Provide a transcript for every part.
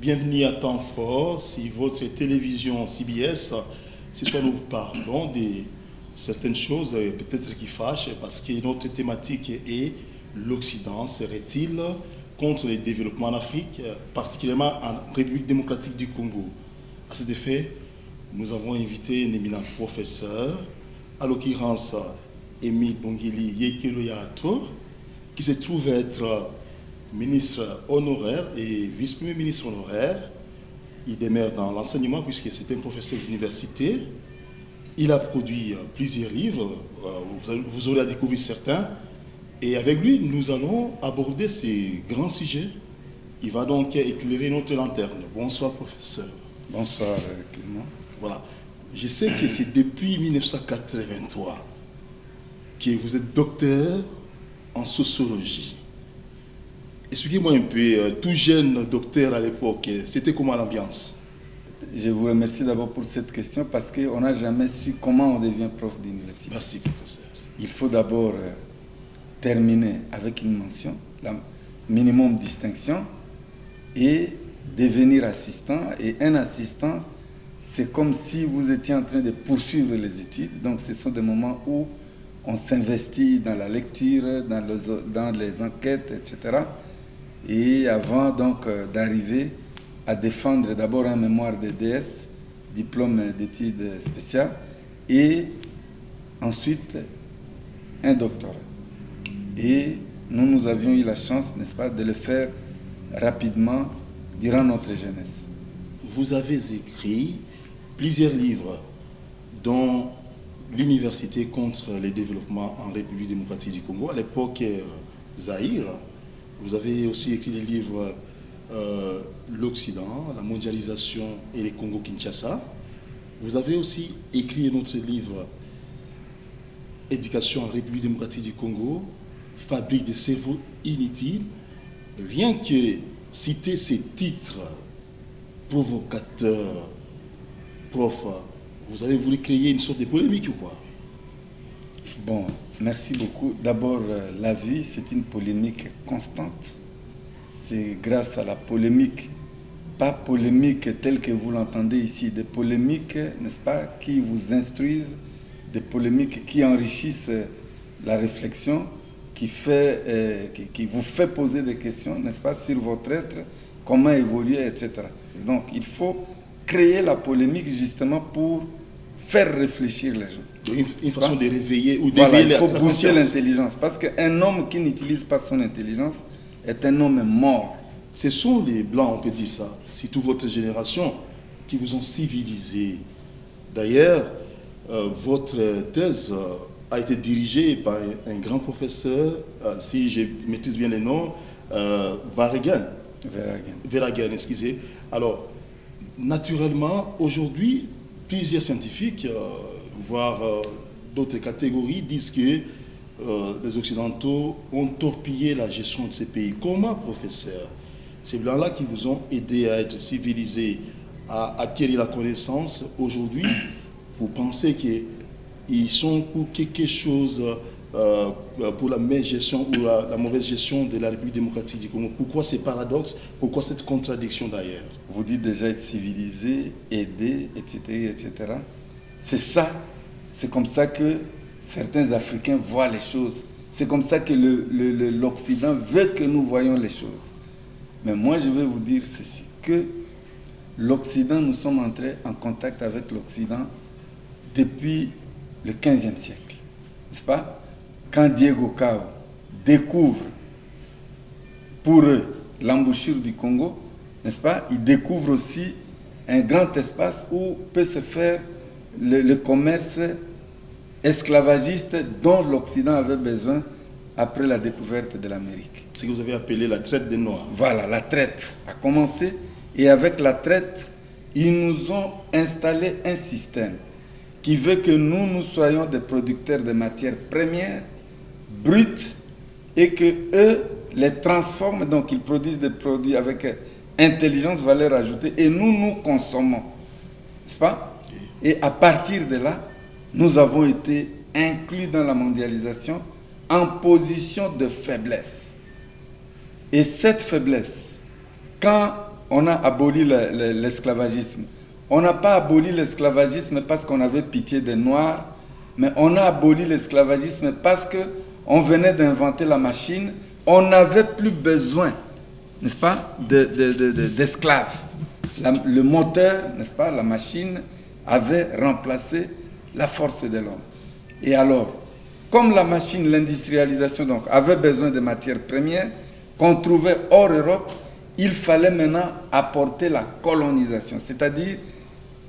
bienvenue à temps fort. Si votre télévision CBS, ce soir nous parlons de certaines choses peut-être qui fâchent parce que notre thématique est l'Occident serait-il contre le développement en Afrique, particulièrement en République démocratique du Congo. À cet effet, nous avons invité un éminent professeur, à l'occurrence Émile Bongili Yekelo Yarato, qui se trouve être ministre honoraire et vice-premier ministre honoraire. Il demeure dans l'enseignement puisque c'est un professeur d'université. Il a produit plusieurs livres, vous aurez à découvrir certains. Et avec lui, nous allons aborder ces grands sujets. Il va donc éclairer notre lanterne. Bonsoir, professeur. Bonsoir, Clément. Voilà. Je sais que c'est depuis 1983 que vous êtes docteur en sociologie. Expliquez-moi un peu, tout jeune docteur à l'époque, c'était comment l'ambiance? Je vous remercie d'abord pour cette question parce qu'on n'a jamais su comment on devient prof d'université. Merci, professeur. Il faut d'abord terminer avec une mention, la minimum distinction, et devenir assistant. Et un assistant, c'est comme si vous étiez en train de poursuivre les études. Donc ce sont des moments où on s'investit dans la lecture, dans les enquêtes, etc. Et avant donc d'arriver à défendre d'abord un mémoire de DS, diplôme d'études spéciales, et ensuite un doctorat. Et nous avions eu la chance, n'est-ce pas, de le faire rapidement durant notre jeunesse. Vous avez écrit plusieurs livres, dont l'Université contre le développement en République démocratique du Congo, à l'époque Zaïre. Vous avez aussi écrit le livre L'Occident, la mondialisation et les Congo-Kinshasa. Vous avez aussi écrit notre livre Éducation en République démocratique du Congo, fabrique des cerveaux inutiles. Rien que citer ces titres provocateurs, prof, vous avez voulu créer une sorte de polémique ou quoi? Bon, merci beaucoup. D'abord, la vie, c'est une polémique constante. C'est grâce à la polémique, pas polémique telle que vous l'entendez ici, des polémiques, n'est-ce pas, qui vous instruisent, des polémiques qui enrichissent la réflexion, qui vous fait poser des questions, n'est-ce pas, sur votre être, comment évoluer, etc. Donc, il faut créer la polémique justement pour faire réfléchir les gens. Une façon de réveiller ou voilà, d'éveiller il faut la booster conscience. l'intelligence. Parce qu'un homme qui n'utilise pas son intelligence est un homme mort. Ce sont les Blancs, on peut dire ça, surtout votre génération, qui vous ont civilisé. D'ailleurs, votre thèse a été dirigée par un grand professeur, si je maîtrise bien les noms, Verhagen, excusez. Alors, naturellement, aujourd'hui, plusieurs scientifiques, voire d'autres catégories, disent que les Occidentaux ont torpillé la gestion de ces pays. Comment, professeur, ces Blancs-là qui vous ont aidé à être civilisés, à acquérir la connaissance, aujourd'hui, vous pensez qu'ils sont pour quelque chose, pour la mauvaise gestion ou la mauvaise gestion de la République démocratique du Congo? Pourquoi ces paradoxes? Pourquoi cette contradiction d'ailleurs? Vous dites déjà être civilisé, aider, etc., etc. C'est ça, c'est comme ça que certains Africains voient les choses. C'est comme ça que l'Occident veut que nous voyions les choses. Mais moi, je vais vous dire ceci, que l'Occident, nous sommes entrés en contact avec l'Occident depuis le 15e siècle, n'est-ce pas? Quand Diego Cao découvre pour eux l'embouchure du Congo, n'est-ce pas? Il découvre aussi un grand espace où peut se faire le commerce esclavagiste dont l'Occident avait besoin après la découverte de l'Amérique. Ce que vous avez appelé la traite des Noirs. Voilà, la traite a commencé et avec la traite, ils nous ont installé un système qui veut que nous soyons des producteurs de matières premières, brutes, et que eux les transforment, donc ils produisent des produits avec intelligence, valeur ajoutée, et nous consommons. N'est-ce pas? Et à partir de là, nous avons été inclus dans la mondialisation en position de faiblesse. Et cette faiblesse, quand on a aboli l'esclavagisme. On n'a pas aboli l'esclavagisme parce qu'on avait pitié des Noirs, mais on a aboli l'esclavagisme parce qu'on venait d'inventer la machine. On n'avait plus besoin, n'est-ce pas, d'esclaves. Le moteur, n'est-ce pas, la machine avait remplacé la force de l'homme. Et alors, comme la machine, l'industrialisation donc, avait besoin de matières premières qu'on trouvait hors Europe, il fallait maintenant apporter la colonisation. C'est-à-dire,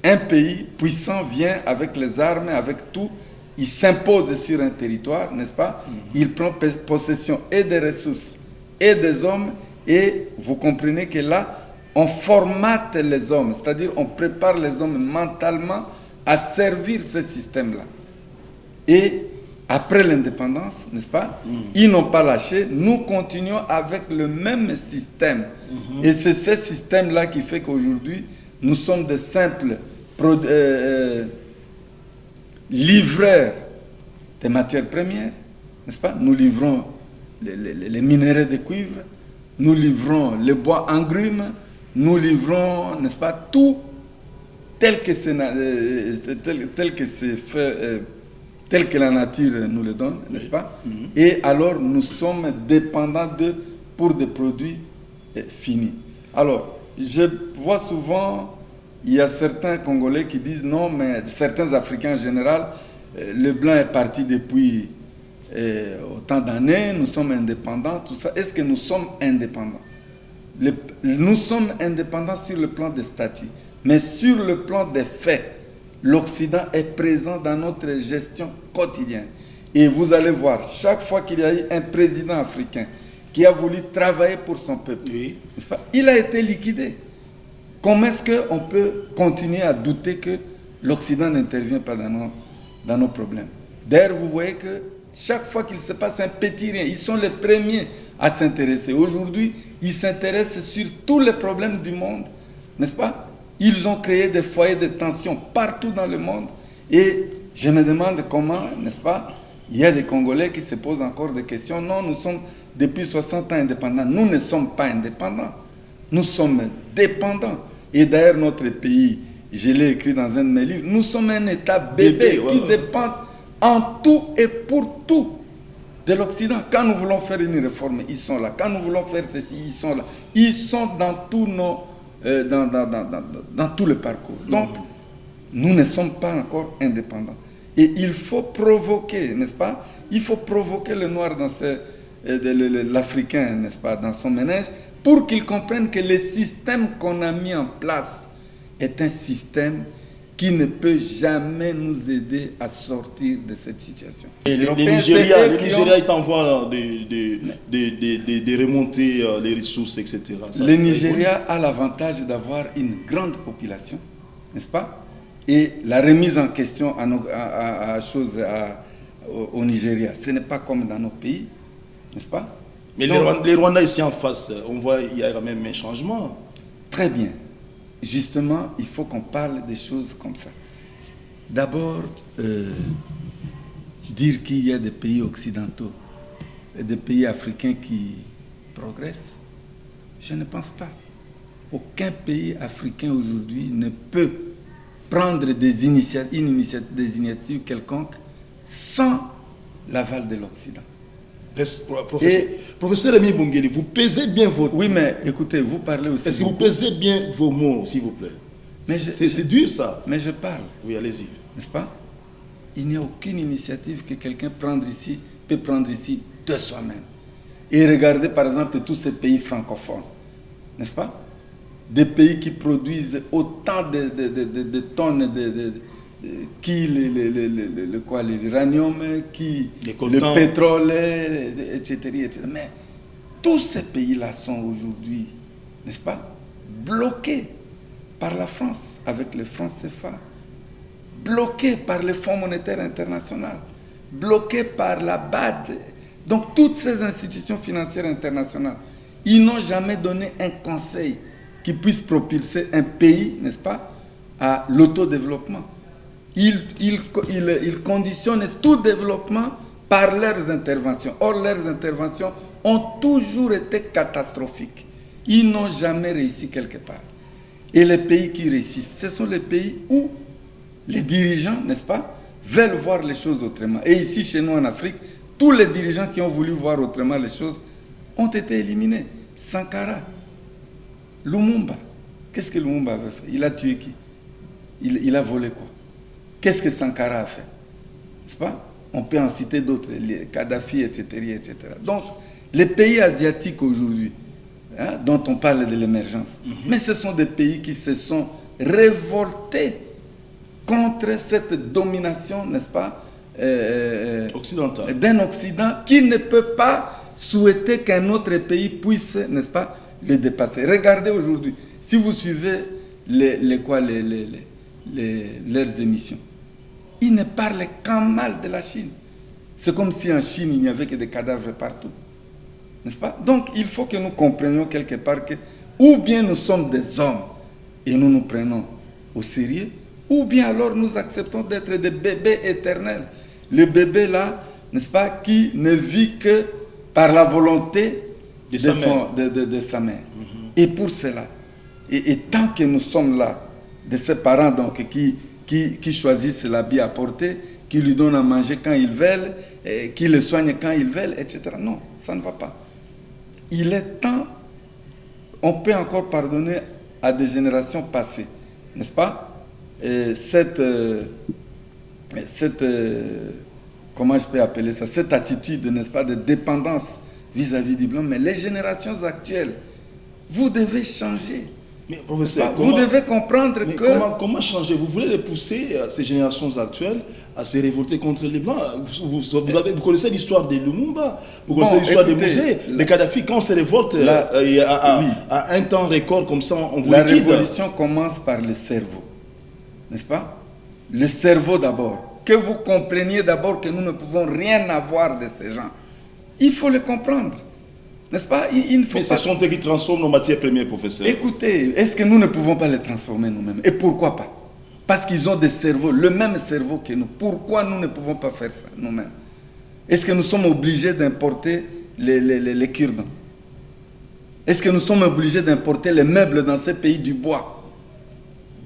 un pays puissant vient avec les armes, avec tout, il s'impose sur un territoire, n'est-ce pas? Il prend possession et des ressources et des hommes, et vous comprenez que là, on formate les hommes, c'est-à-dire on prépare les hommes mentalement à servir ce système-là. Et après l'indépendance, n'est-ce pas, ils n'ont pas lâché, nous continuons avec le même système. Et c'est ce système-là qui fait qu'aujourd'hui, nous sommes de simples livreurs des matières premières, n'est-ce pas? Nous livrons les minerais de cuivre, nous livrons les bois en grumes, nous livrons, n'est-ce pas, tout tel que c'est fait, tel que la nature nous le donne, n'est-ce pas? Et alors nous sommes dépendants pour des produits finis. Alors, je vois souvent, il y a certains Congolais qui disent non, mais certains Africains en général, le blanc est parti depuis autant d'années, nous sommes indépendants, tout ça. Est-ce que nous sommes indépendants? Nous sommes indépendants sur le plan des statuts, mais sur le plan des faits, l'Occident est présent dans notre gestion quotidienne. Et vous allez voir, chaque fois qu'il y a eu un président africain qui a voulu travailler pour son peuple, n'est-ce pas, il a été liquidé. Comment est-ce qu'on peut continuer à douter que l'Occident n'intervient pas dans nos problèmes? D'ailleurs, vous voyez que chaque fois qu'il se passe un petit rien, ils sont les premiers à s'intéresser. Aujourd'hui, ils s'intéressent sur tous les problèmes du monde, n'est-ce pas? Ils ont créé des foyers de tension partout dans le monde. Et je me demande comment, n'est-ce pas, il y a des Congolais qui se posent encore des questions. Non, nous sommes depuis 60 ans indépendants. Nous ne sommes pas indépendants. Nous sommes dépendants. Et d'ailleurs, notre pays, je l'ai écrit dans un de mes livres, nous sommes un État bébé qui dépend en tout et pour tout de l'Occident. Quand nous voulons faire une réforme, ils sont là. Quand nous voulons faire ceci, ils sont là. Ils sont dans tous nos... dans tout le parcours. Donc, nous ne sommes pas encore indépendants. Et il faut provoquer, n'est-ce pas? Il faut provoquer le noir dans l'Africain, n'est-ce pas, dans son ménage, pour qu'il comprenne que le système qu'on a mis en place est un système qui ne peut jamais nous aider à sortir de cette situation. Et le Nigeria est en voie de remonter les ressources, etc. Le Nigeria a l'avantage d'avoir une grande population, n'est-ce pas? Et la remise en question au Nigeria, ce n'est pas comme dans nos pays, n'est-ce pas? Mais les Rwandais ici en face, on voit qu'il y a quand même un changement. Très bien. Justement, il faut qu'on parle des choses comme ça. D'abord, dire qu'il y a des pays occidentaux et des pays africains qui progressent, je ne pense pas. Aucun pays africain aujourd'hui ne peut prendre des initiatives quelconques sans l'aval de l'Occident. Professeur Rémy Bongeli, vous pesez bien vos... Oui, mais écoutez, vous parlez aussi... Est-ce que vous pesez bien vos mots, s'il vous plaît? C'est dur, ça. Mais je parle. Oui, allez-y. N'est-ce pas? Il n'y a aucune initiative que quelqu'un peut prendre ici de soi-même. Et regardez, par exemple, tous ces pays francophones. N'est-ce pas? Des pays qui produisent autant de tonnes qui l'uranium, qui le pétrole, etc., etc. Mais tous ces pays-là sont aujourd'hui, n'est-ce pas, bloqués par la France, avec le franc CFA, bloqués par le Fonds monétaire international, bloqués par la BAD. Donc toutes ces institutions financières internationales, ils n'ont jamais donné un conseil qui puisse propulser un pays, n'est-ce pas, à l'autodéveloppement. Ils conditionnent tout développement par leurs interventions. Or, leurs interventions ont toujours été catastrophiques. Ils n'ont jamais réussi quelque part. Et les pays qui réussissent, ce sont les pays où les dirigeants, n'est-ce pas, veulent voir les choses autrement. Et ici, chez nous en Afrique, tous les dirigeants qui ont voulu voir autrement les choses ont été éliminés. Sankara, Lumumba. Qu'est-ce que Lumumba avait fait? Il a tué qui? Il a volé quoi? Qu'est-ce que Sankara a fait? N'est-ce pas? On peut en citer d'autres, les Kadhafi, etc., etc. Donc, les pays asiatiques aujourd'hui, hein, dont on parle de l'émergence, mais ce sont des pays qui se sont révoltés contre cette domination, n'est-ce pas, occidentale, d'un Occident qui ne peut pas souhaiter qu'un autre pays puisse, n'est-ce pas, le dépasser. Regardez aujourd'hui, si vous suivez leurs émissions, ils ne parlent qu'en mal de la Chine. C'est comme si en Chine, il n'y avait que des cadavres partout. N'est-ce pas? Donc, il faut que nous comprenions quelque part que ou bien nous sommes des hommes et nous nous prenons au sérieux, ou bien alors nous acceptons d'être des bébés éternels. Le bébé là, n'est-ce pas, qui ne vit que par la volonté de sa mère. Et pour cela, et tant que nous sommes là, de ces parents donc, qui choisissent l'habit à porter, qui lui donnent à manger quand ils veulent, qui le soignent quand ils veulent, etc. Non, ça ne va pas. Il est temps, on peut encore pardonner à des générations passées, n'est-ce pas? Comment je peux appeler ça? Cette attitude, n'est-ce pas, de dépendance vis-à-vis du blanc. Mais les générations actuelles, vous devez changer. Mais professeur, vous devez comprendre que... Comment changer? Vous voulez les pousser, ces générations actuelles, à se révolter contre les Blancs? Vous connaissez l'histoire de Lumumba, vous connaissez l'histoire de Mosé, les Kadhafi, quand on se révolte à un temps record comme ça, on vous La révolution commence par le cerveau, n'est-ce pas? Le cerveau d'abord. Que vous compreniez d'abord que nous ne pouvons rien avoir de ces gens. Il faut le comprendre. N'est-ce pas? Il ne faut pas... ce sont eux qui transforment nos matières premières, professeur. Écoutez, est-ce que nous ne pouvons pas les transformer nous-mêmes? Et pourquoi pas? Parce qu'ils ont des cerveaux, le même cerveau que nous. Pourquoi nous ne pouvons pas faire ça nous-mêmes? Est-ce que nous sommes obligés d'importer les cure-dents? Est-ce que nous sommes obligés d'importer les meubles dans ces pays du bois?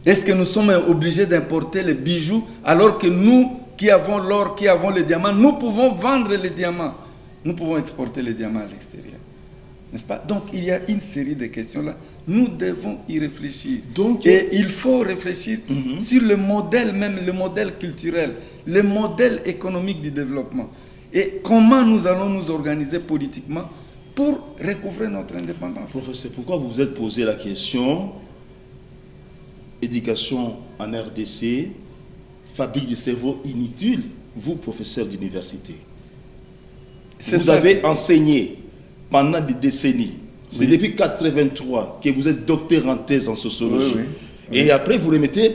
Est-ce que nous sommes obligés d'importer les bijoux alors que nous, qui avons l'or, qui avons les diamants, nous pouvons vendre les diamants? Nous pouvons exporter les diamants à l'extérieur. N'est-ce pas? Donc, il y a une série de questions là. Nous devons y réfléchir. Et il faut réfléchir sur le modèle même, le modèle culturel, le modèle économique du développement. Et comment nous allons nous organiser politiquement pour recouvrer notre indépendance. Professeur, pourquoi vous vous êtes posé la question éducation en RDC, fabrique de cerveau inutile, vous, professeur d'université? Vous avez enseigné pendant des décennies. C'est depuis 1983 que vous êtes docteur en thèse en sociologie. Et après, vous remettez,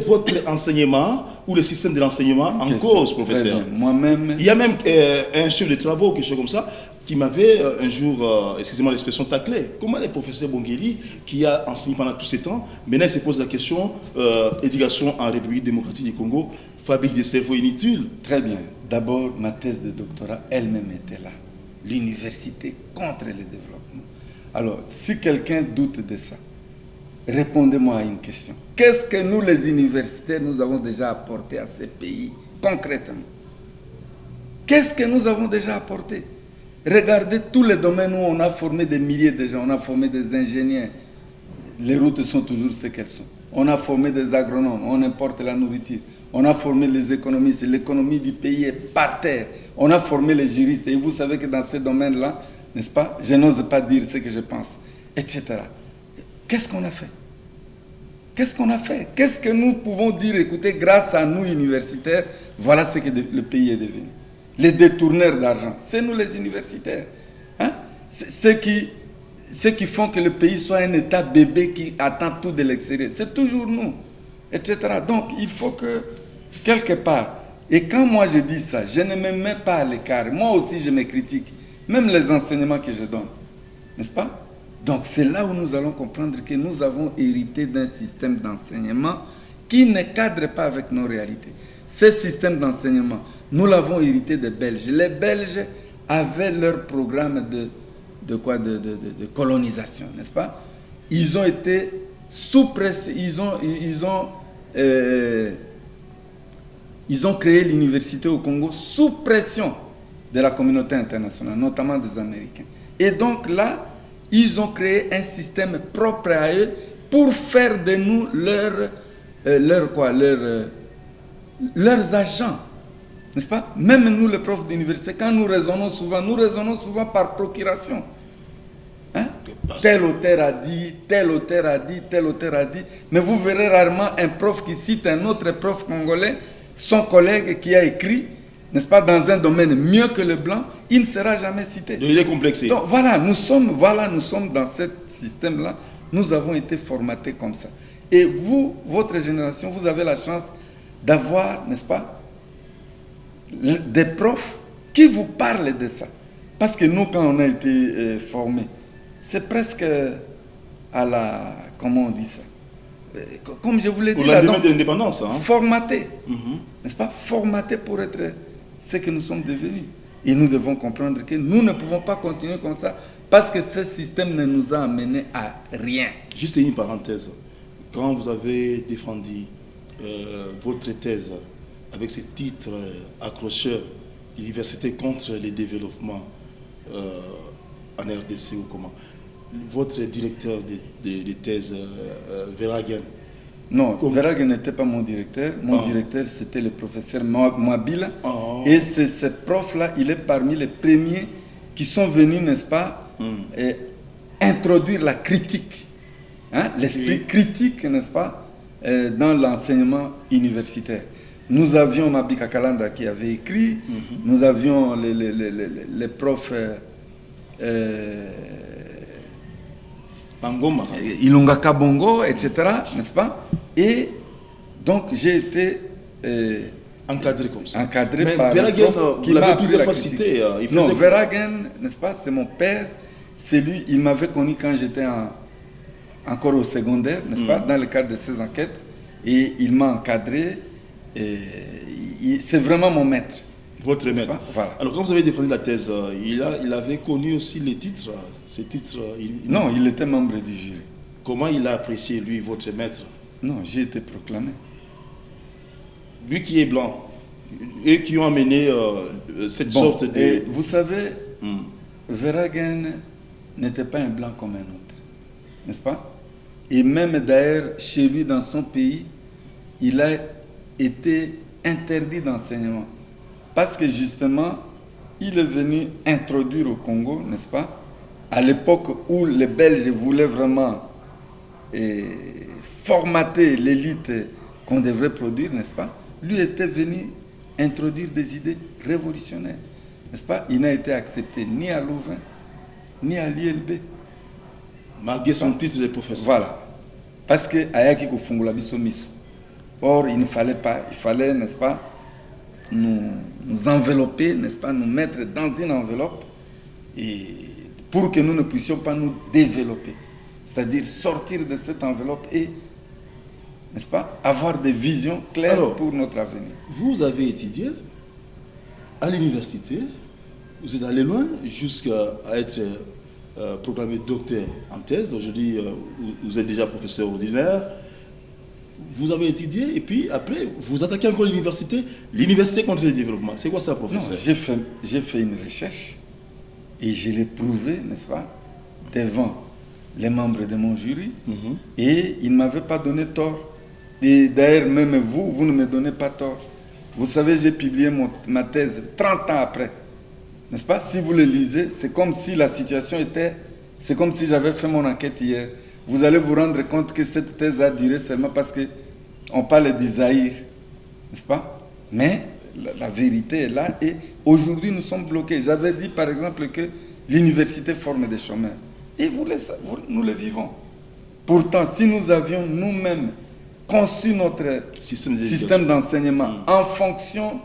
votre enseignement ou le système de l'enseignement en cause, professeur. Moi-même... Il y a même un chef de travaux, quelque chose comme ça, qui m'avait un jour, excusez-moi l'expression, taclé. Comment le professeur Bongeli, qui a enseigné pendant tous ces temps, maintenant il se pose la question, éducation en République démocratique du Congo, fabrique des cerveaux inutiles? Très bien. D'abord, ma thèse de doctorat elle-même était là. L'université contre le développement. Alors, si quelqu'un doute de ça, répondez-moi à une question. Qu'est-ce que nous, les universitaires, nous avons déjà apporté à ces pays, concrètement? Qu'est-ce que nous avons déjà apporté? Regardez tous les domaines où on a formé des milliers de gens, on a formé des ingénieurs. Les routes sont toujours ce qu'elles sont. On a formé des agronomes, on importe la nourriture. On a formé les économistes, l'économie du pays est par terre. On a formé les juristes, et vous savez que dans ces domaines-là, n'est-ce pas, je n'ose pas dire ce que je pense, etc. Qu'est-ce qu'on a fait? Qu'est-ce qu'on a fait? Qu'est-ce que nous pouvons dire? Écoutez, grâce à nous, universitaires, voilà ce que le pays est devenu. Les détourneurs d'argent, c'est nous les universitaires. Hein? Ceux qui font que le pays soit un État bébé qui attend tout de l'extérieur. C'est toujours nous, etc. Donc, il faut que, quelque part, et quand moi je dis ça, je ne me mets pas à l'écart. Moi aussi, je me critique. Même les enseignements que je donne. N'est-ce pas? Donc, c'est là où nous allons comprendre que nous avons hérité d'un système d'enseignement qui ne cadre pas avec nos réalités. Ce système d'enseignement, nous l'avons hérité des Belges. Les Belges avaient leur programme de colonisation, n'est-ce pas? Ils ont été sous pression, ils ont créé l'université au Congo sous pression de la communauté internationale, notamment des Américains. Et donc là, ils ont créé un système propre à eux pour faire de nous leurs agents. N'est-ce pas? Même nous, les profs d'université, quand nous raisonnons souvent par procuration. Hein? Tel auteur a dit, tel auteur a dit, tel auteur a dit. Mais vous verrez rarement un prof qui cite un autre prof congolais, son collègue qui a écrit, n'est-ce pas, dans un domaine mieux que le blanc, il ne sera jamais cité. Donc il est complexé. Donc voilà, nous sommes dans ce système-là. Nous avons été formatés comme ça. Et vous, votre génération, vous avez la chance d'avoir, n'est-ce pas, des profs qui vous parlent de ça. Parce que nous, quand on a été formés, c'est presque à la... Comment on dit ça? Comme je vous l'ai dit, la demande de l'indépendance. Hein? Formaté. N'est-ce pas? Formaté pour être ce que nous sommes devenus. Et nous devons comprendre que nous ne pouvons pas continuer comme ça parce que ce système ne nous a amené à rien. Juste une parenthèse. Quand vous avez défendu votre thèse avec ce titre accrocheur, l'université contre les développements en RDC ou comment, votre directeur de thèse, Verhagen. Non, Verhagen n'était pas mon directeur. Mon directeur, c'était le professeur Mouabila. Et c'est ce prof-là, il est parmi les premiers qui sont venus, n'est-ce pas, introduire la critique, hein, l'esprit critique, n'est-ce pas, dans l'enseignement universitaire. Nous avions Mabika Kalanda qui avait écrit, nous avions les profs Ilunga Kabongo, etc., n'est-ce pas? Et donc j'ai été encadré comme ça. Encadré mais par Verhagen, qui m'a appris la critique. cité, non, Verhagen, n'est-ce pas, c'est mon père. C'est lui, il m'avait connu quand j'étais encore au secondaire, n'est-ce pas, dans le cadre de ses enquêtes. Et il m'a encadré. C'est vraiment mon maître. Votre maître. Voilà. Alors, quand vous avez défendu la thèse, il avait connu aussi les titres. Ces titres non, il était membre du jury. Comment il a apprécié, lui, votre maître? Non, j'ai été proclamé. Lui qui est blanc, et qui ont amené cette sorte de... Et vous savez, Verhagen n'était pas un blanc comme un autre, n'est-ce pas? Et même d'ailleurs, chez lui, dans son pays, il a été interdit d'enseignement. Parce que justement, il est venu introduire au Congo, n'est-ce pas, à l'époque où les Belges voulaient vraiment formater l'élite qu'on devrait produire, n'est-ce pas? Lui était venu introduire des idées révolutionnaires, n'est-ce pas? Il n'a été accepté ni à Louvain, ni à l'ILB. Malgré son titre de professeur. Voilà. Parce que Ayaki Kofungula Bisomiso. Or, il ne fallait pas, il fallait, n'est-ce pas, nous envelopper, n'est-ce pas, nous mettre dans une enveloppe et pour que nous ne puissions pas nous développer. C'est-à-dire sortir de cette enveloppe et, n'est-ce pas, avoir des visions claires. Alors, pour notre avenir. Vous avez étudié à l'université, vous êtes allé loin jusqu'à être proclamé docteur en thèse. Aujourd'hui, vous êtes déjà professeur ordinaire. Vous avez étudié et puis après, vous attaquez encore l'université. L'université contre le développement. C'est quoi ça, professeur? Non, j'ai fait une recherche et je l'ai prouvé, n'est-ce pas, devant les membres de mon jury. Et ils ne m'avaient pas donné tort. Et d'ailleurs, même vous ne me donnez pas tort. Vous savez, j'ai publié ma thèse 30 ans après. N'est-ce pas? Si vous le lisez, c'est comme si la situation était... C'est comme si j'avais fait mon enquête hier. Vous allez vous rendre compte que cette thèse a duré seulement parce qu'on parle d'Isaïr. N'est-ce pas? Mais la vérité est là et aujourd'hui nous sommes bloqués. J'avais dit par exemple que l'université forme des chômeurs. Et nous le vivons. Pourtant, si nous avions nous-mêmes conçu notre système d'enseignement en fonction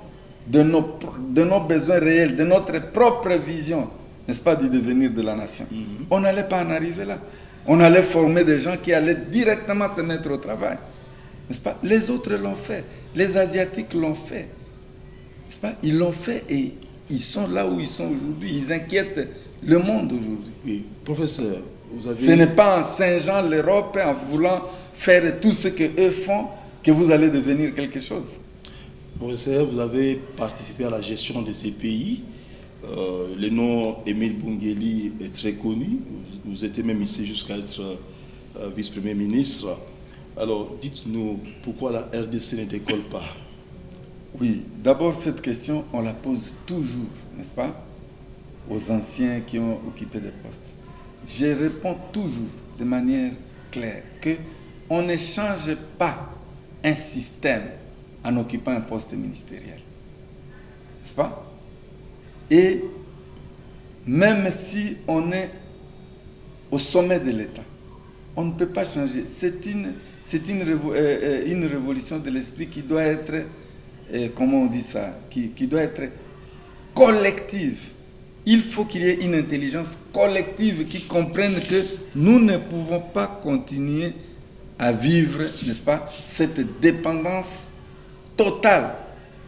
de nos besoins réels, de notre propre vision, n'est-ce pas, du devenir de la nation, on n'allait pas en arriver là. On allait former des gens qui allaient directement se mettre au travail. N'est-ce pas? Les autres l'ont fait. Les Asiatiques l'ont fait. N'est-ce pas? Ils l'ont fait et ils sont là où ils sont aujourd'hui. Ils inquiètent le monde aujourd'hui. Oui, professeur, vous avez... Ce n'est pas en singeant l'Europe, en voulant faire tout ce qu'eux font, que vous allez devenir quelque chose. Professeur, vous avez participé à la gestion de ces pays. Le nom Émile Bungeli est très connu. Vous étiez même ici jusqu'à être vice-premier ministre. Alors, dites-nous pourquoi la RDC ne décolle pas. Oui, d'abord cette question, on la pose toujours, n'est-ce pas, aux anciens qui ont occupé des postes. Je réponds toujours de manière claire que on ne change pas un système en occupant un poste ministériel. N'est-ce pas? Et même si on est au sommet de l'État, on ne peut pas changer. C'est une révolution de l'esprit qui doit être, comment on dit ça, qui doit être collective. Il faut qu'il y ait une intelligence collective qui comprenne que nous ne pouvons pas continuer à vivre, n'est-ce pas, cette dépendance totale,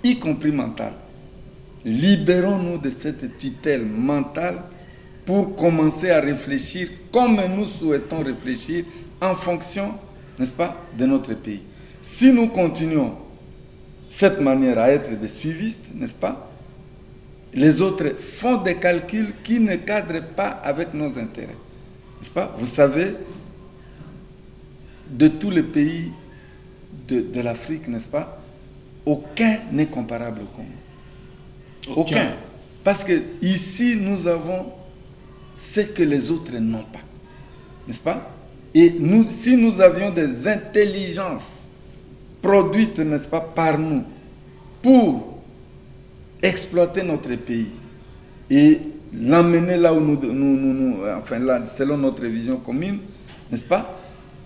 y compris mentale. Libérons-nous de cette tutelle mentale pour commencer à réfléchir comme nous souhaitons réfléchir en fonction, n'est-ce pas, de notre pays. Si nous continuons cette manière à être des suivistes, n'est-ce pas, les autres font des calculs qui ne cadrent pas avec nos intérêts. N'est-ce pas? Vous savez, de tous les pays de l'Afrique, n'est-ce pas, aucun n'est comparable au Congo. Aucun. Parce que ici, nous avons ce que les autres n'ont pas. N'est-ce pas? Et nous, si nous avions des intelligences produites, n'est-ce pas, par nous, pour exploiter notre pays et l'emmener là où enfin là, selon notre vision commune, n'est-ce pas,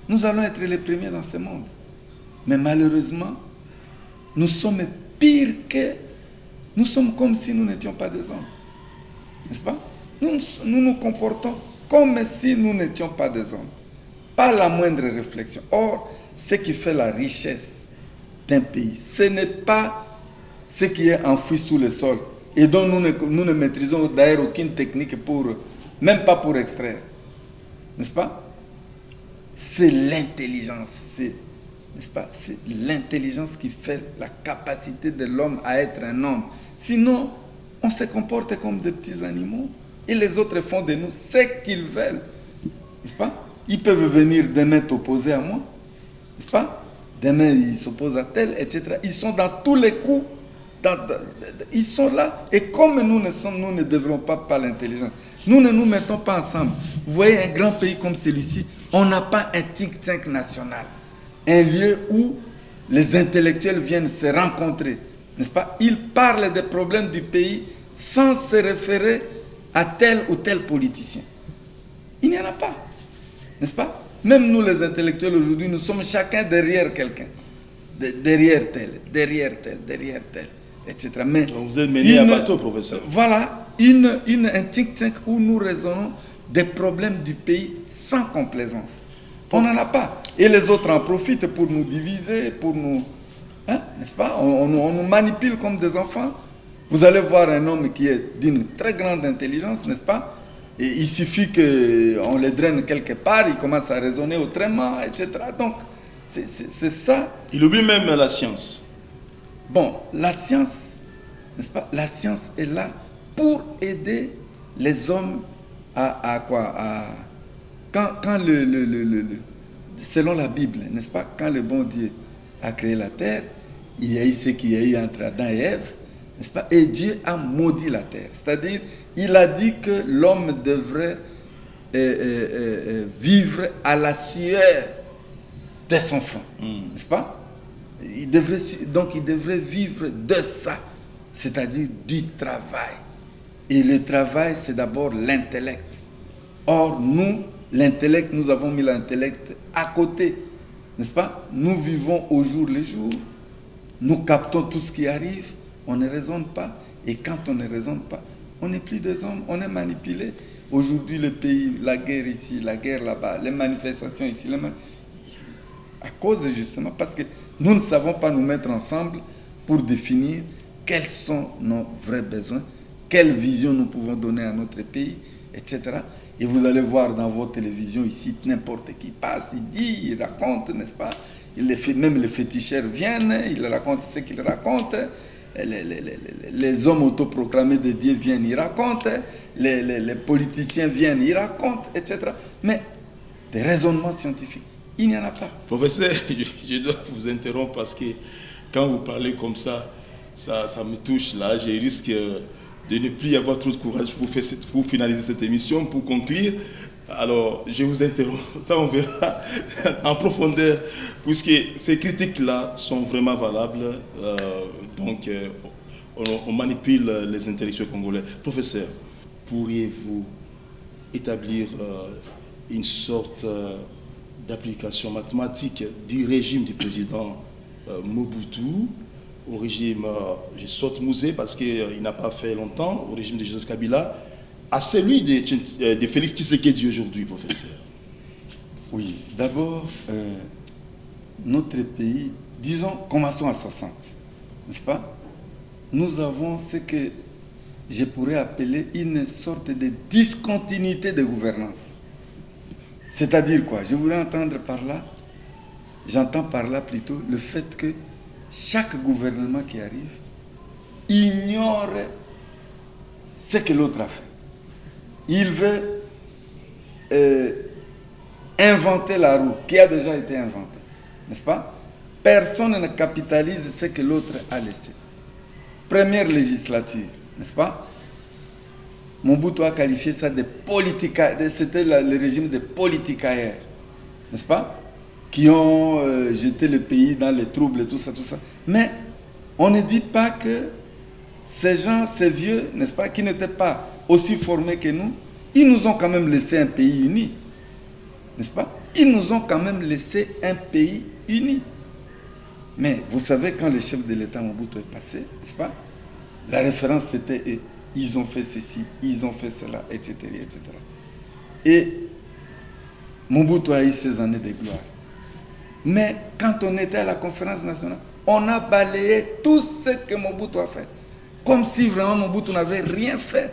nous allons être les premiers dans ce monde. Mais malheureusement, nous sommes pires que... Nous sommes comme si nous n'étions pas des hommes. N'est-ce pas? Nous nous comportons comme si nous n'étions pas des hommes. Pas la moindre réflexion. Or, ce qui fait la richesse d'un pays, ce n'est pas ce qui est enfoui sous le sol et dont nous ne maîtrisons d'ailleurs aucune technique pour, même pas pour extraire. N'est-ce pas? C'est l'intelligence, n'est-ce pas? C'est l'intelligence qui fait la capacité de l'homme à être un homme. Sinon, on se comporte comme des petits animaux et les autres font de nous ce qu'ils veulent. N'est-ce pas? Ils peuvent venir demain t'opposer à moi. N'est-ce pas? Demain, ils s'opposent à tel, etc. Ils sont dans tous les coups. Ils sont là. Et comme nous ne développons pas l'intelligence, nous ne nous mettons pas ensemble. Vous voyez, un grand pays comme celui-ci, on n'a pas un think tank national. Un lieu où les intellectuels viennent se rencontrer. N'est-ce pas? Ils parlent des problèmes du pays sans se référer à tel ou tel politicien. Il n'y en a pas. N'est-ce pas? Même nous les intellectuels aujourd'hui, nous sommes chacun derrière quelqu'un. Derrière tel, etc. Mais donc vous êtes mené à bateau, professeur. Voilà, un think tank où nous raisonnons des problèmes du pays sans complaisance. On n'en a pas. Et les autres en profitent pour nous diviser, pour nous... Hein, n'est-ce pas? On nous manipule comme des enfants. Vous allez voir un homme qui est d'une très grande intelligence, n'est-ce pas? Et il suffit qu'on les draine quelque part, il commence à raisonner autrement, etc. Donc, c'est ça. Il oublie même la science. Bon, la science, n'est-ce pas? La science est là pour aider les hommes à quoi? Selon la Bible, n'est-ce pas? Quand le bon Dieu a créé la terre, il y a eu ce qu'il y a eu entre Adam et Ève, n'est-ce pas? Et Dieu a maudit la terre. C'est-à-dire, il a dit que l'homme devrait vivre à la sueur de son front, n'est-ce pas? Donc il devrait vivre de ça, c'est-à-dire du travail. Et le travail, c'est d'abord l'intellect. Or, nous, l'intellect, nous avons mis l'intellect à côté, n'est-ce pas? Nous vivons au jour le jour, nous captons tout ce qui arrive, on ne raisonne pas, et quand on ne raisonne pas, on n'est plus des hommes, on est manipulé. Aujourd'hui, le pays, la guerre ici, la guerre là-bas, les manifestations ici, à cause justement, parce que nous ne savons pas nous mettre ensemble pour définir quels sont nos vrais besoins quelle vision nous pouvons donner à notre pays, etc. Et vous allez voir dans vos télévisions ici, n'importe qui passe, il dit, il raconte, n'est-ce pas? Même les féticheurs viennent, ils racontent ce qu'ils racontent. Les hommes autoproclamés de Dieu viennent, ils racontent. Les politiciens viennent, ils racontent, etc. Mais des raisonnements scientifiques, il n'y en a pas. Professeur, je dois vous interrompre parce que quand vous parlez comme ça me touche là. Je risque de ne plus avoir trop de courage pour finaliser cette émission, pour conclure. Alors, je vous interromps. Ça, on verra en profondeur, puisque ces critiques-là sont vraiment valables. On manipule les intellectuels congolais. Professeur, pourriez-vous établir une sorte d'application mathématique du régime du président Mobutu au régime, je saute Mouzé parce qu'il n'a pas fait longtemps, au régime de Joseph Kabila, à celui de Félix Tshisekedi aujourd'hui, professeur? Oui, d'abord, notre pays, disons, commençons à 60, n'est-ce pas? Nous avons ce que je pourrais appeler une sorte de discontinuité de gouvernance. C'est-à-dire quoi? Je voudrais entendre par là, j'entends par là plutôt le fait que chaque gouvernement qui arrive ignore ce que l'autre a fait. Il veut inventer la roue qui a déjà été inventée, n'est-ce pas? Personne ne capitalise ce que l'autre a laissé. Première législature, n'est-ce pas? Mobutu a qualifié ça de politicaires, c'était le régime des politicaires, n'est-ce pas? Qui ont jeté le pays dans les troubles et tout ça. Mais on ne dit pas que ces gens, ces vieux, n'est-ce pas, qui n'étaient pas aussi formés que nous, ils nous ont quand même laissé un pays uni, n'est-ce pas? Ils nous ont quand même laissé un pays uni. Mais vous savez, quand le chef de l'État Mobutu est passé, n'est-ce pas? La référence c'était eux. Ils ont fait ceci, ils ont fait cela, etc., etc. Et Mobutu a eu ses années de gloire. Mais quand on était à la conférence nationale, on a balayé tout ce que Mobutu a fait. Comme si vraiment Mobutu n'avait rien fait.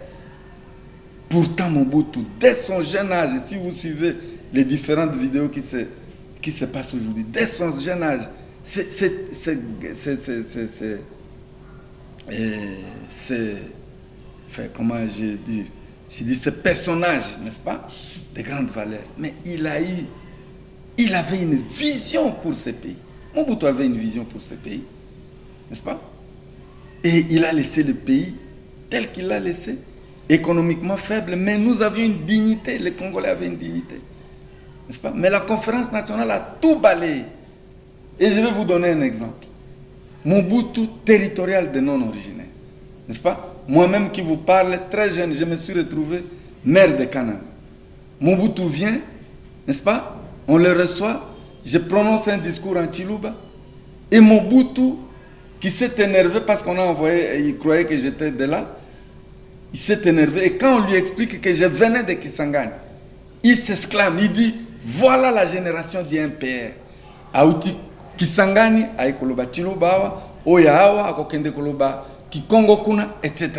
Pourtant Mobutu, dès son jeune âge, si vous suivez les différentes vidéos qui se passent aujourd'hui, dès son jeune âge, comment je dis, ce personnage, n'est-ce pas, de grande valeur. Mais il avait une vision pour ce pays. Mobutu avait une vision pour ce pays, n'est-ce pas? Et il a laissé le pays tel qu'il l'a laissé, économiquement faible, mais nous avions une dignité, les Congolais avaient une dignité, n'est-ce pas? Mais la conférence nationale a tout balayé. Et je vais vous donner un exemple. Mobutu territorial de non-originaire, n'est-ce pas? Moi-même qui vous parle, très jeune, je me suis retrouvé maire de Canaan. Mobutu vient, n'est-ce pas? On le reçoit, je prononce un discours en Chiluba, et Mobutu, qui s'est énervé parce qu'on a envoyé, il croyait que j'étais de là, il s'est énervé, et quand on lui explique que je venais de Kisangani, il s'exclame, il dit, voilà la génération du MPR. Aouti Kisangani, Aïkoloba Chiluba, Oyahawa, Akokende Koloba, Kikongo Kuna, etc.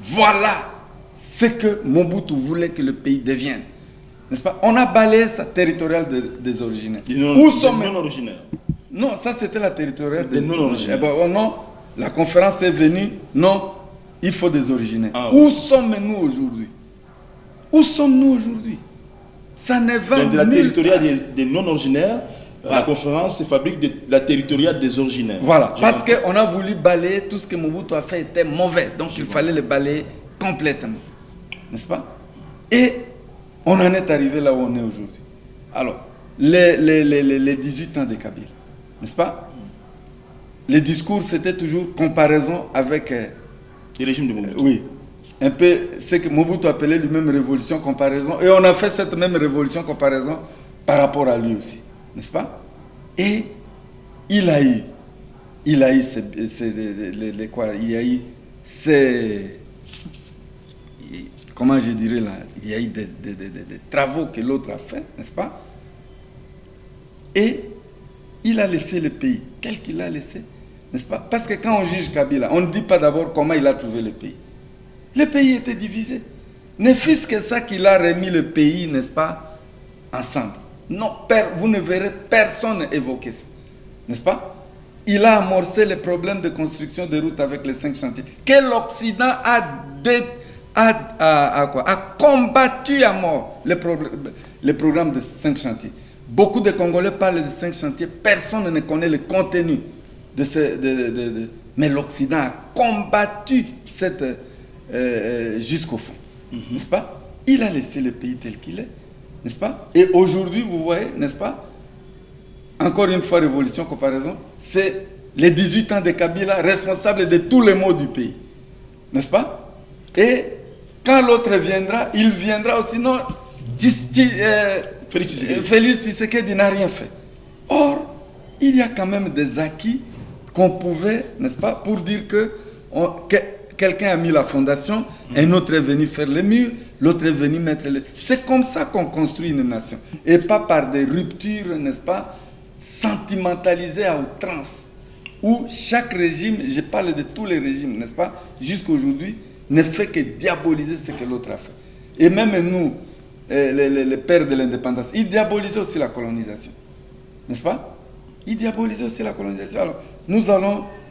Voilà ce que Mobutu voulait que le pays devienne. N'est-ce pas? On a balayé sa territoriale des originaires. Où sont les non-originaires? Non, ça c'était la territoriale des non-originaires. Oh non, la conférence est venue, non, il faut des originaires. Ah, où sommes-nous aujourd'hui? Où sommes-nous aujourd'hui? Ça ne va pas. De la territoriale des non-originaires, voilà. La conférence se fabrique de la territoriale des originaires. Voilà, parce qu'on a voulu balayer tout ce que Mobutu a fait était mauvais, donc il fallait le balayer complètement, n'est-ce pas? Et on en est arrivé là où on est aujourd'hui. Alors, les 18 ans de Kabila, n'est-ce pas? Les discours, c'était toujours comparaison avec... le régime de Mobutu. Oui. Un peu ce que Mobutu appelait lui-même révolution comparaison. Et on a fait cette même révolution comparaison par rapport à lui aussi. N'est-ce pas? Et il a eu comment je dirais là, il y a eu des travaux que l'autre a fait, n'est-ce pas? Et il a laissé le pays, tel qu'il a laissé, n'est-ce pas? Parce que quand on juge Kabila, on ne dit pas d'abord comment il a trouvé le pays. Le pays était divisé. Ne fût-ce que ça qu'il a remis le pays, n'est-ce pas, ensemble. Non, vous ne verrez personne évoquer ça. N'est-ce pas? Il a amorcé les problèmes de construction de routes avec les 5 chantiers. Que l'Occident a combattu à mort les programmes de 5 chantiers. Beaucoup de Congolais parlent de 5 chantiers. Personne ne connaît le contenu de mais l'Occident a combattu jusqu'au fond. N'est-ce pas? Il a laissé le pays tel qu'il est. N'est-ce pas? Et aujourd'hui, vous voyez, n'est-ce pas? Encore une fois, révolution, comparaison, c'est les 18 ans de Kabila responsables de tous les maux du pays. N'est-ce pas? Et quand l'autre viendra, il viendra aussi, non, Félix Tshisekedi n'a rien fait. Or, il y a quand même des acquis qu'on pouvait, n'est-ce pas, pour dire que quelqu'un a mis la fondation, un autre est venu faire les murs, l'autre est venu mettre les... C'est comme ça qu'on construit une nation. Et pas par des ruptures, n'est-ce pas, sentimentalisées à outrance. Où chaque régime, je parle de tous les régimes, n'est-ce pas, jusqu'à aujourd'hui, ne fait que diaboliser ce que l'autre a fait. Et même nous, les pères de l'indépendance, ils diabolisaient aussi la colonisation. N'est-ce pas? Ils diabolisaient aussi la colonisation. Alors,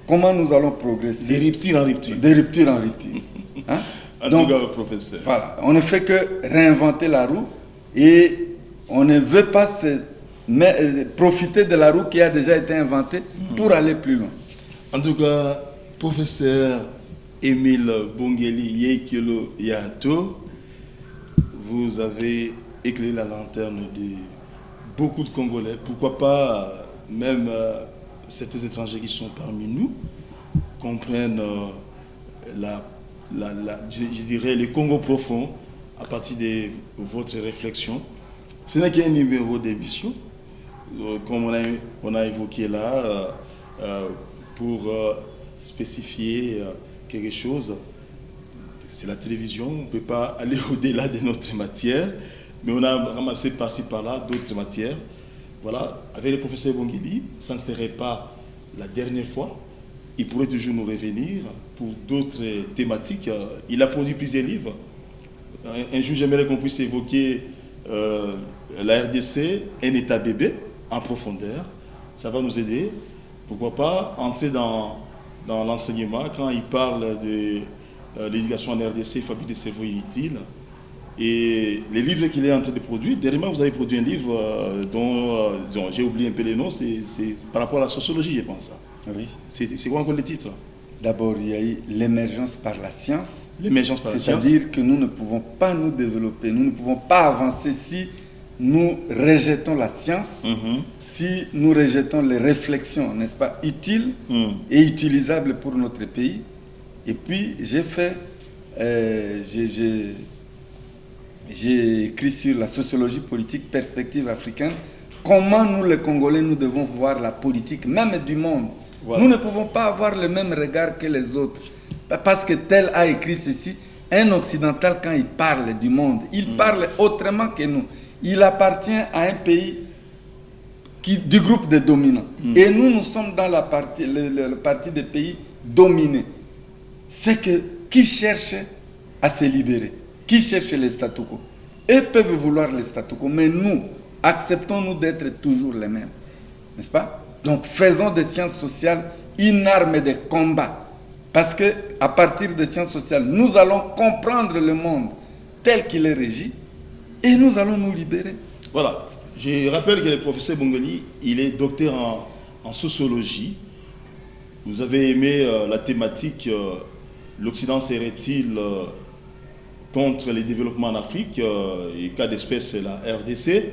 comment nous allons progresser? Des ruptures en rupture. Des ruptures en rupture. Hein? En Donc, tout cas, professeur. Voilà, on ne fait que réinventer la roue et on ne veut pas profiter de la roue qui a déjà été inventée pour aller plus loin. En tout cas, professeur Émile Bongeli Yekelo Yato, vous avez éclairé la lanterne de beaucoup de Congolais, pourquoi pas même certains étrangers qui sont parmi nous, comprennent je dirais le Congo profond à partir de votre réflexion. Ce n'est qu'un numéro d'émission, comme on a évoqué là, pour spécifier quelque chose. C'est la télévision, on ne peut pas aller au-delà de notre matière, mais on a ramassé par-ci par-là d'autres matières. Voilà, avec le professeur Bongeli, ça ne serait pas la dernière fois. Il pourrait toujours nous revenir pour d'autres thématiques. Il a produit plusieurs livres. Un jour, j'aimerais qu'on puisse évoquer la RDC, un état bébé, en profondeur. Ça va nous aider. Pourquoi pas entrer dans l'enseignement quand il parle de l'éducation en RDC, il fabrique des cerveaux inutiles. Et les livres qu'il est en train de produire, dernièrement, vous avez produit un livre dont j'ai oublié un peu les noms, c'est par rapport à la sociologie, je pense. Oui. C'est quoi encore le titre? D'abord, il y a eu l'émergence par la science. L'émergence par la science. C'est-à-dire que nous ne pouvons pas nous développer, nous ne pouvons pas avancer si nous rejetons la science, si nous rejetons les réflexions, n'est-ce pas, utiles et utilisables pour notre pays. Et puis, j'ai écrit sur la sociologie politique, perspective africaine, comment nous les Congolais, nous devons voir la politique, même du monde. Voilà. Nous ne pouvons pas avoir le même regard que les autres. Parce que tel a écrit ceci, un occidental, quand il parle du monde, il parle autrement que nous. Il appartient à un pays du groupe des dominants. Et nous sommes dans la partie des pays dominés. C'est qui cherchent à se libérer, qui cherchent les statu quo. Eux peuvent vouloir les statu quo, mais nous, acceptons-nous d'être toujours les mêmes. N'est-ce pas? Donc faisons des sciences sociales une arme de combat. Parce qu'à partir des sciences sociales, nous allons comprendre le monde tel qu'il est régi et nous allons nous libérer. Voilà. Je rappelle que le professeur Bongeli, il est docteur en sociologie. Vous avez aimé la thématique l'Occident serait-il contre les développements en Afrique et cas d'espèce, c'est la RDC.